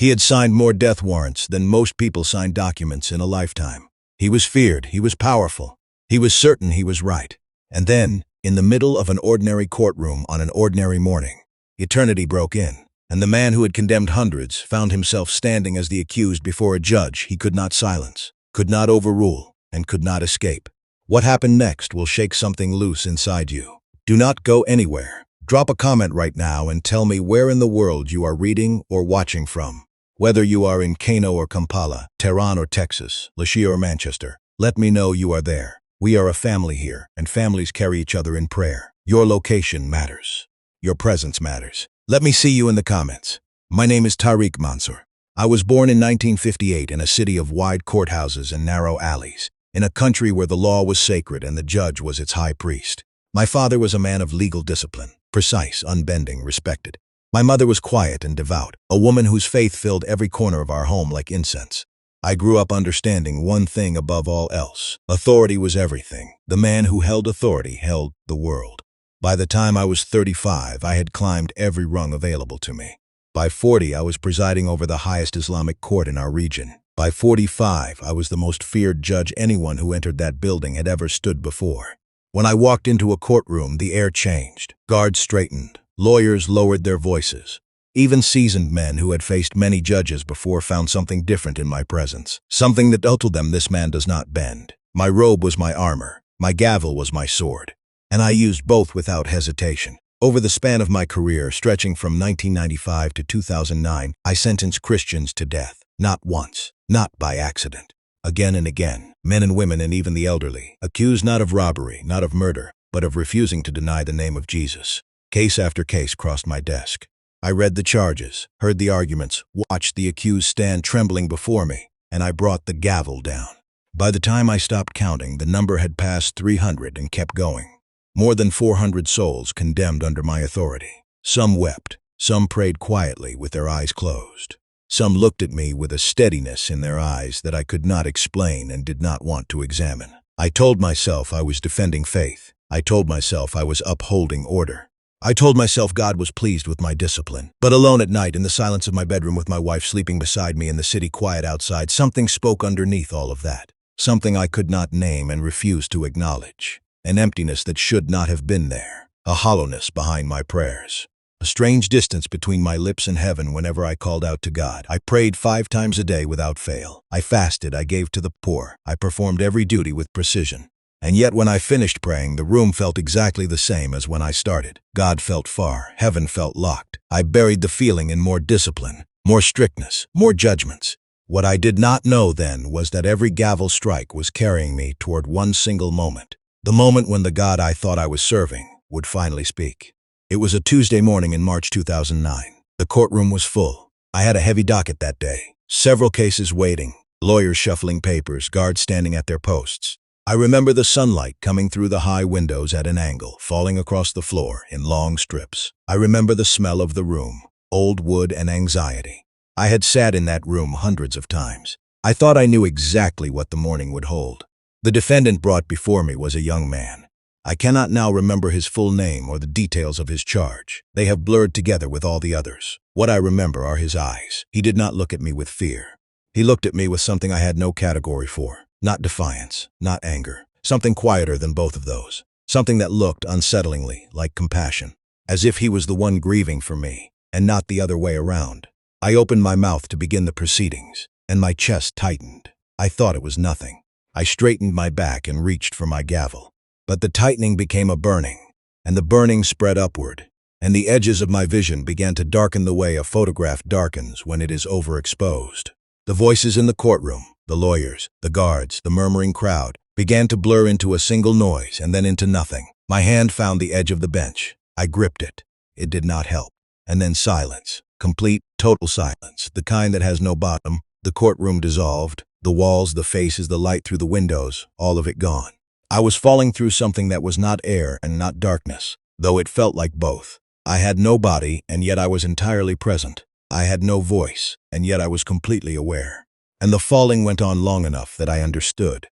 He had signed more death warrants than most people sign documents in a lifetime. He was feared, he was powerful, he was certain he was right. And then, in the middle of an ordinary courtroom on an ordinary morning, eternity broke in, and the man who had condemned hundreds found himself standing as the accused before a judge he could not silence, could not overrule, and could not escape. What happened next will shake something loose inside you. Do not go anywhere. Drop a comment right now and tell me where in the world you are reading or watching from. Whether you are in Kano or Kampala, Tehran or Texas, Lashia or Manchester, let me know you are there. We are a family here, and families carry each other in prayer. Your location matters. Your presence matters. Let me see you in the comments. My name is Tariq Mansour. I was born in 1958 in a city of wide courthouses and narrow alleys, in a country where the law was sacred and the judge was its high priest. My father was a man of legal discipline, precise, unbending, respected. My mother was quiet and devout, a woman whose faith filled every corner of our home like incense. I grew up understanding one thing above all else. Authority was everything. The man who held authority held the world. By the time I was 35, I had climbed every rung available to me. By 40, I was presiding over the highest Islamic court in our region. By 45, I was the most feared judge anyone who entered that building had ever stood before. When I walked into a courtroom, the air changed. Guards straightened. Lawyers lowered their voices. Even seasoned men who had faced many judges before found something different in my presence, something that told them this man does not bend. My robe was my armor, my gavel was my sword, and I used both without hesitation. Over the span of my career, stretching from 1995 to 2009, I sentenced Christians to death, not once, not by accident. Again and again, men and women and even the elderly, accused not of robbery, not of murder, but of refusing to deny the name of Jesus. Case after case crossed my desk. I read the charges, heard the arguments, watched the accused stand trembling before me, and I brought the gavel down. By the time I stopped counting, the number had passed 300 and kept going. More than 400 souls condemned under my authority. Some wept, some prayed quietly with their eyes closed. Some looked at me with a steadiness in their eyes that I could not explain and did not want to examine. I told myself I was defending faith. I told myself I was upholding order. I told myself God was pleased with my discipline. But alone at night, in the silence of my bedroom with my wife sleeping beside me and the city quiet outside, something spoke underneath all of that. Something I could not name and refused to acknowledge. An emptiness that should not have been there. A hollowness behind my prayers. A strange distance between my lips and heaven whenever I called out to God. I prayed 5 times a day without fail. I fasted, I gave to the poor. I performed every duty with precision. And yet when I finished praying, the room felt exactly the same as when I started. God felt far, heaven felt locked. I buried the feeling in more discipline, more strictness, more judgments. What I did not know then was that every gavel strike was carrying me toward one single moment. The moment when the God I thought I was serving would finally speak. It was a Tuesday morning in March 2009. The courtroom was full. I had a heavy docket that day. Several cases waiting, lawyers shuffling papers, guards standing at their posts. I remember the sunlight coming through the high windows at an angle, falling across the floor in long strips. I remember the smell of the room, old wood and anxiety. I had sat in that room hundreds of times. I thought I knew exactly what the morning would hold. The defendant brought before me was a young man. I cannot now remember his full name or the details of his charge. They have blurred together with all the others. What I remember are his eyes. He did not look at me with fear. He looked at me with something I had no category for. Not defiance, not anger. Something quieter than both of those. Something that looked unsettlingly like compassion. As if he was the one grieving for me, and not the other way around. I opened my mouth to begin the proceedings, and my chest tightened. I thought it was nothing. I straightened my back and reached for my gavel. But the tightening became a burning, and the burning spread upward, and the edges of my vision began to darken the way a photograph darkens when it is overexposed. The voices in the courtroom, the lawyers, the guards, the murmuring crowd, began to blur into a single noise and then into nothing. My hand found the edge of the bench. I gripped it. It did not help. And then silence. Complete, total silence. The kind that has no bottom. The courtroom dissolved. The walls, the faces, the light through the windows, all of it gone. I was falling through something that was not air and not darkness, though it felt like both. I had no body, and yet I was entirely present. I had no voice, and yet I was completely aware. And the falling went on long enough that I understood.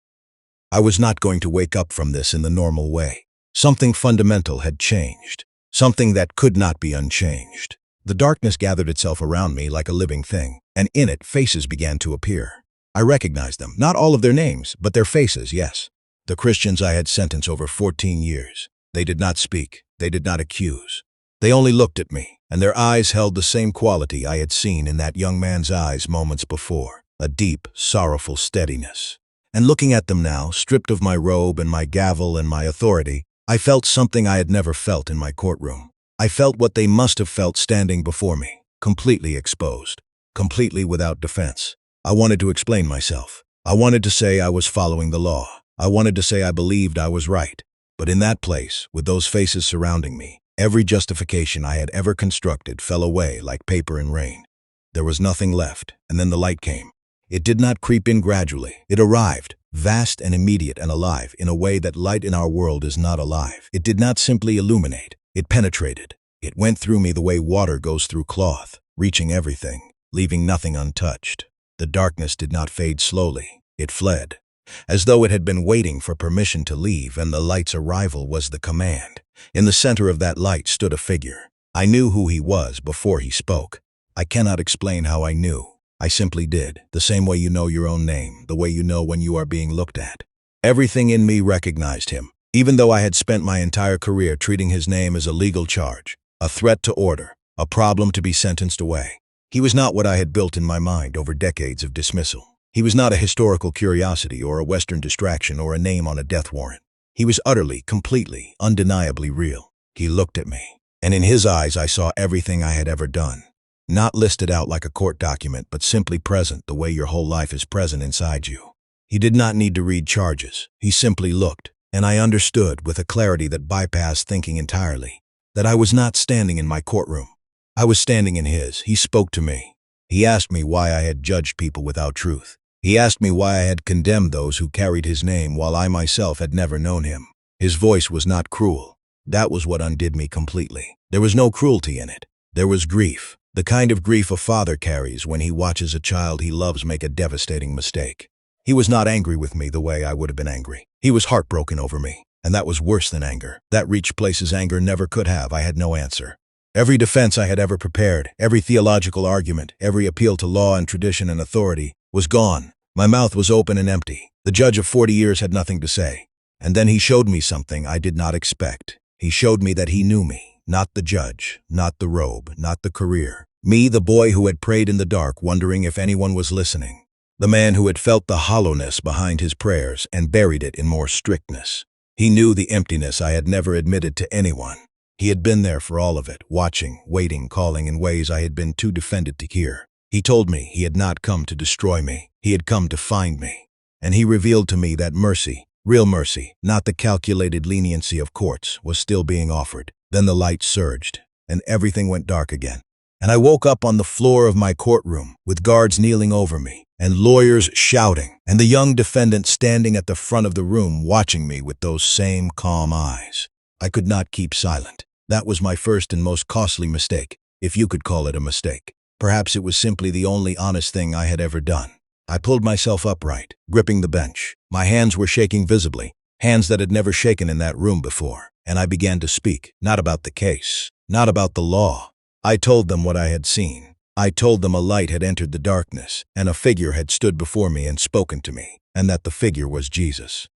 I was not going to wake up from this in the normal way. Something fundamental had changed. Something that could not be unchanged. The darkness gathered itself around me like a living thing, and in it faces began to appear. I recognized them, not all of their names, but their faces, yes. The Christians I had sentenced over 14 years. They did not speak, they did not accuse. They only looked at me, and their eyes held the same quality I had seen in that young man's eyes moments before, a deep, sorrowful steadiness. And looking at them now, stripped of my robe and my gavel and my authority, I felt something I had never felt in my courtroom. I felt what they must have felt standing before me, completely exposed, completely without defense. I wanted to explain myself. I wanted to say I was following the law. I wanted to say I believed I was right. But in that place, with those faces surrounding me, every justification I had ever constructed fell away like paper in rain. There was nothing left, and then the light came. It did not creep in gradually. It arrived, vast and immediate and alive, in a way that light in our world is not alive. It did not simply illuminate. It penetrated. It went through me the way water goes through cloth, reaching everything, leaving nothing untouched. The darkness did not fade slowly. It fled, as though it had been waiting for permission to leave, and the light's arrival was the command. In the center of that light stood a figure. I knew who he was before he spoke. I cannot explain how I knew. I simply did, the same way you know your own name, the way you know when you are being looked at. Everything in me recognized him, even though I had spent my entire career treating his name as a legal charge, a threat to order, a problem to be sentenced away. He was not what I had built in my mind over decades of dismissal. He was not a historical curiosity or a Western distraction or a name on a death warrant. He was utterly, completely, undeniably real. He looked at me, and in his eyes I saw everything I had ever done. Not listed out like a court document, but simply present the way your whole life is present inside you. He did not need to read charges. He simply looked, and I understood with a clarity that bypassed thinking entirely, that I was not standing in my courtroom. I was standing in his. He spoke to me. He asked me why I had judged people without truth. He asked me why I had condemned those who carried his name while I myself had never known him. His voice was not cruel. That was what undid me completely. There was no cruelty in it. There was grief. The kind of grief a father carries when he watches a child he loves make a devastating mistake. He was not angry with me the way I would have been angry. He was heartbroken over me, and that was worse than anger. That reached places anger never could have. I had no answer. Every defense I had ever prepared, every theological argument, every appeal to law and tradition and authority was gone. My mouth was open and empty. The judge of 40 years had nothing to say. And then he showed me something I did not expect. He showed me that he knew me. Not the judge, not the robe, not the career. Me, the boy who had prayed in the dark, wondering if anyone was listening. The man who had felt the hollowness behind his prayers and buried it in more strictness. He knew the emptiness I had never admitted to anyone. He had been there for all of it, watching, waiting, calling in ways I had been too defended to hear. He told me he had not come to destroy me. He had come to find me. And he revealed to me that mercy, real mercy, not the calculated leniency of courts, was still being offered. Then the light surged, and everything went dark again. And I woke up on the floor of my courtroom, with guards kneeling over me, and lawyers shouting, and the young defendant standing at the front of the room watching me with those same calm eyes. I could not keep silent. That was my first and most costly mistake, if you could call it a mistake. Perhaps it was simply the only honest thing I had ever done. I pulled myself upright, gripping the bench. My hands were shaking visibly, hands that had never shaken in that room before. And I began to speak, not about the case, not about the law. I told them what I had seen. I told them a light had entered the darkness, and a figure had stood before me and spoken to me, and that the figure was Jesus.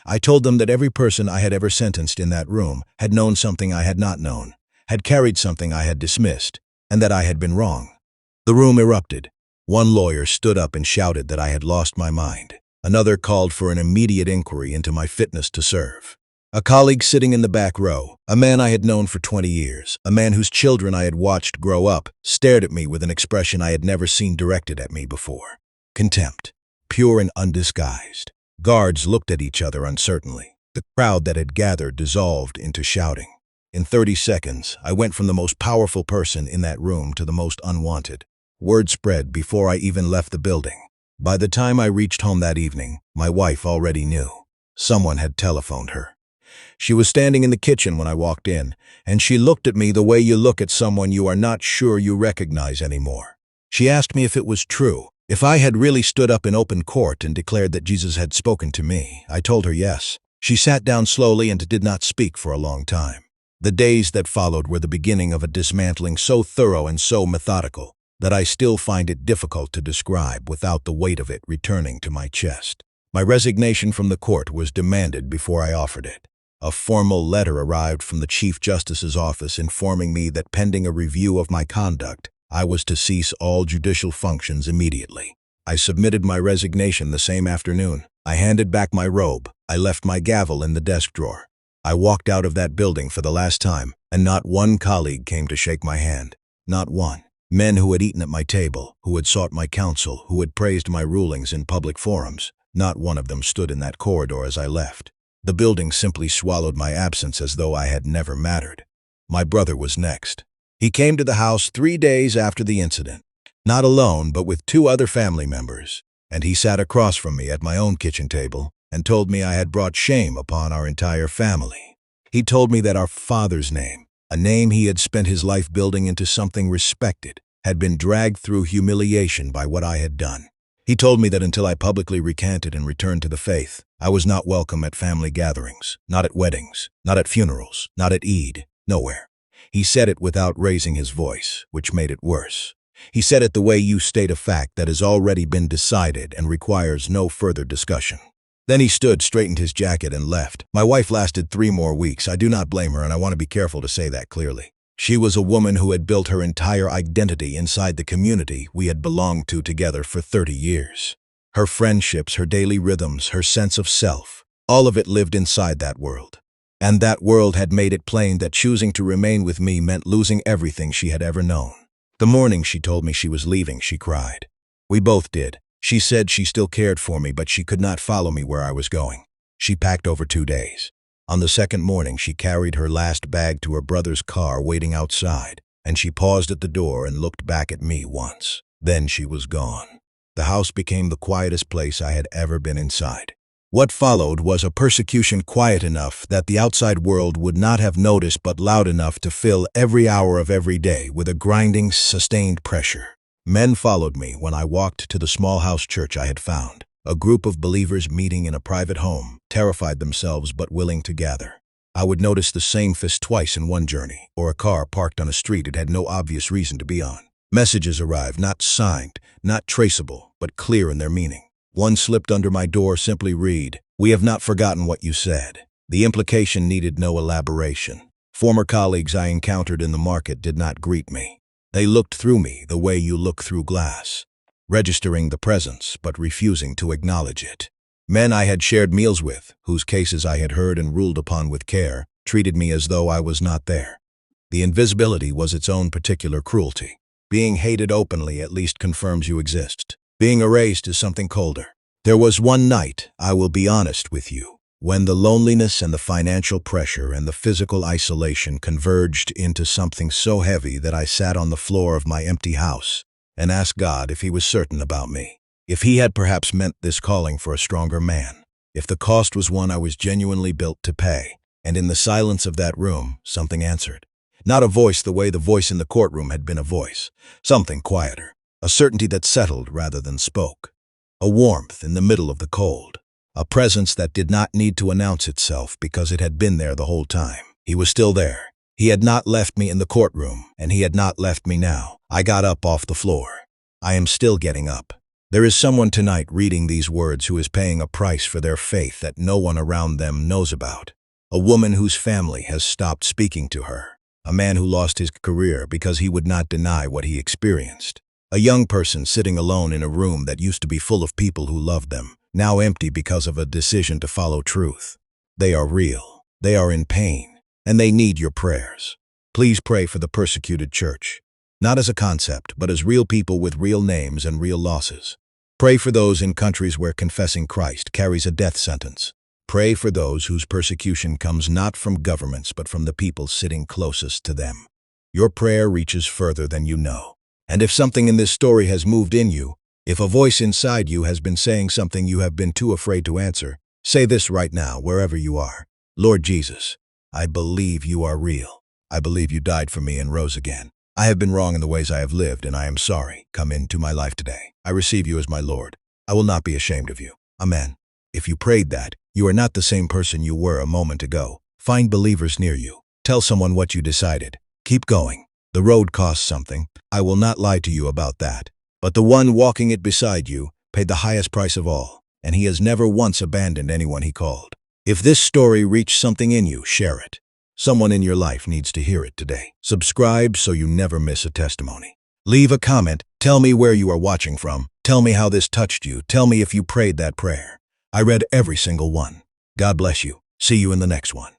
I told them that every person I had ever sentenced in that room had known something I had not known, had carried something I had dismissed, and that I had been wrong. The room erupted. One lawyer stood up and shouted that I had lost my mind. Another called for an immediate inquiry into my fitness to serve. A colleague sitting in the back row, a man I had known for 20 years, a man whose children I had watched grow up, stared at me with an expression I had never seen directed at me before. Contempt, pure and undisguised. Guards looked at each other uncertainly. The crowd that had gathered dissolved into shouting. In 30 seconds, I went from the most powerful person in that room to the most unwanted. Word spread before I even left the building. By the time I reached home that evening, my wife already knew. Someone had telephoned her. She was standing in the kitchen when I walked in, and she looked at me the way you look at someone you are not sure you recognize anymore. She asked me if it was true, if I had really stood up in open court and declared that Jesus had spoken to me. I told her yes. She sat down slowly and did not speak for a long time. The days that followed were the beginning of a dismantling so thorough and so methodical that I still find it difficult to describe without the weight of it returning to my chest. My resignation from the court was demanded before I offered it. A formal letter arrived from the Chief Justice's office informing me that pending a review of my conduct, I was to cease all judicial functions immediately. I submitted my resignation the same afternoon. I handed back my robe. I left my gavel in the desk drawer. I walked out of that building for the last time, and not one colleague came to shake my hand. Not one. Men who had eaten at my table, who had sought my counsel, who had praised my rulings in public forums, not one of them stood in that corridor as I left. The building simply swallowed my absence as though I had never mattered. My brother was next. He came to the house 3 days after the incident, not alone but with 2 other family members, and he sat across from me at my own kitchen table and told me I had brought shame upon our entire family. He told me that our father's name, a name he had spent his life building into something respected, had been dragged through humiliation by what I had done. He told me that until I publicly recanted and returned to the faith, I was not welcome at family gatherings, not at weddings, not at funerals, not at Eid, nowhere. He said it without raising his voice, which made it worse. He said it the way you state a fact that has already been decided and requires no further discussion. Then he stood, straightened his jacket, and left. My wife lasted 3 more weeks. I do not blame her, and I want to be careful to say that clearly. She was a woman who had built her entire identity inside the community we had belonged to together for 30 years. Her friendships, her daily rhythms, her sense of self, all of it lived inside that world. And that world had made it plain that choosing to remain with me meant losing everything she had ever known. The morning she told me she was leaving, she cried. We both did. She said she still cared for me, but she could not follow me where I was going. She packed over 2 days. On the second morning, she carried her last bag to her brother's car waiting outside, and she paused at the door and looked back at me once. Then she was gone. The house became the quietest place I had ever been inside. What followed was a persecution quiet enough that the outside world would not have noticed, but loud enough to fill every hour of every day with a grinding, sustained pressure. Men followed me when I walked to the small house church I had found. A group of believers meeting in a private home, terrified themselves but willing to gather. I would notice the same fist twice in one journey, or a car parked on a street it had no obvious reason to be on. Messages arrived, not signed, not traceable, but clear in their meaning. One slipped under my door, simply read, "We have not forgotten what you said." The implication needed no elaboration. Former colleagues I encountered in the market did not greet me. They looked through me the way you look through glass, registering the presence but refusing to acknowledge it. Men I had shared meals with, whose cases I had heard and ruled upon with care, treated me as though I was not there. The invisibility was its own particular cruelty. Being hated openly at least confirms you exist. Being erased is something colder. There was one night, I will be honest with you, when the loneliness and the financial pressure and the physical isolation converged into something so heavy that I sat on the floor of my empty house and asked God if he was certain about me, if he had perhaps meant this calling for a stronger man, if the cost was one I was genuinely built to pay. And in the silence of that room, something answered. Not a voice the way the voice in the courtroom had been a voice, something quieter, a certainty that settled rather than spoke, a warmth in the middle of the cold. A presence that did not need to announce itself because it had been there the whole time. He was still there. He had not left me in the courtroom, and he had not left me now. I got up off the floor. I am still getting up. There is someone tonight reading these words who is paying a price for their faith that no one around them knows about. A woman whose family has stopped speaking to her. A man who lost his career because he would not deny what he experienced. A young person sitting alone in a room that used to be full of people who loved them, now empty because of a decision to follow truth. They are real. They are in pain, and they need your prayers. Please pray for the persecuted church, not as a concept, but as real people with real names and real losses. Pray for those in countries where confessing Christ carries a death sentence. Pray for those whose persecution comes not from governments, but from the people sitting closest to them. Your prayer reaches further than you know. And if something in this story has moved in you, if a voice inside you has been saying something you have been too afraid to answer, say this right now, wherever you are. Lord Jesus, I believe you are real. I believe you died for me and rose again. I have been wrong in the ways I have lived, and I am sorry. Come into my life today. I receive you as my Lord. I will not be ashamed of you. Amen. If you prayed that, you are not the same person you were a moment ago. Find believers near you. Tell someone what you decided. Keep going. The road costs something. I will not lie to you about that. But the one walking it beside you paid the highest price of all, and he has never once abandoned anyone he called. If this story reached something in you, share it. Someone in your life needs to hear it today. Subscribe so you never miss a testimony. Leave a comment. Tell me where you are watching from. Tell me how this touched you. Tell me if you prayed that prayer. I read every single one. God bless you. See you in the next one.